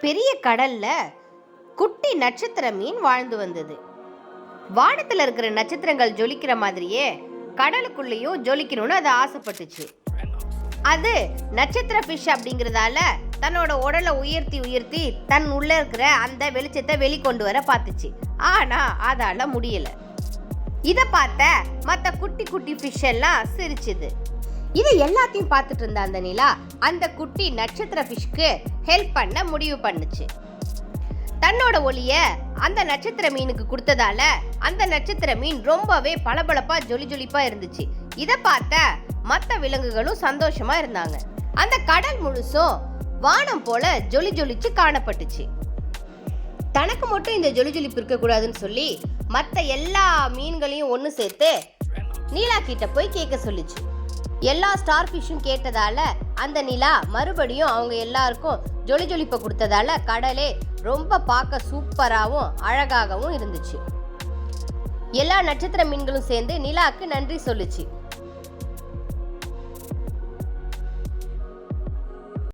பெரிய கடல்ல குட்டி நட்சத்திர மீன் வாழ்ந்து வந்தது. வானத்துல இருக்கிற நட்சத்திரங்கள் ஜொலிக்கிற மாதிரியே கடலுக்குள்ளேயும் ஜொலிக்கணும்னு அது ஆசைப்பட்டுச்சு. அது நட்சத்திர ஃபிஷ் அப்படிங்கிறதால தன்னோட உடலை உயர்த்தி உயர்த்தி தன் உள்ள இருக்கிற அந்த வெளிச்சத்தை வெளிக்கொண்டு வர பார்த்துச்சு. ஆனா அதால முடியல. இதை பார்த்த மற்ற குட்டி குட்டி ஃபிஷ் எல்லாம் சிரிச்சுது. இது எல்லாத்தையும் பார்த்துட்டு இருந்த அந்த நிலா அந்த குட்டி நட்சத்திர ஃபிஷ்க்கு ஹெல்ப் பண்ண முடிவு பண்ணுச்சு. தன்னோட ஒளிய அந்த நட்சத்திர மீனுக்கு கொடுத்ததால அந்த நட்சத்திர மீன் ரொம்பவே பளபளப்பா ஜொலி ஜொலிப்பா இருந்துச்சு. இதை பார்த்த மற்ற விலங்குகளும் சந்தோஷமா இருந்தாங்க. அந்த கடல் முழுசும் வானம் போல ஜொலி ஜொலிச்சு காணப்பட்டுச்சு. தனக்கு மட்டும் இந்த ஜொலி ஜொலிப்பு இருக்கக்கூடாதுன்னு சொல்லி மற்ற எல்லா மீன்களையும் ஒன்று சேர்த்து நீலா கிட்ட போய் கேட்க சொல்லிச்சு. எல்லா ஸ்டார் ஃபிஷ்ஷும் கேட்டதால அந்த நிலா மறுபடியும் அவங்க எல்லாருக்கும் ஜொலி ஜொலிப்பை கொடுத்ததால கடலே ரொம்ப பார்க்க சூப்பராகவும் அழகாகவும் இருந்துச்சு. எல்லா நட்சத்திர மீன்களும் சேர்ந்து நிலாவுக்கு நன்றி சொல்லுச்சு.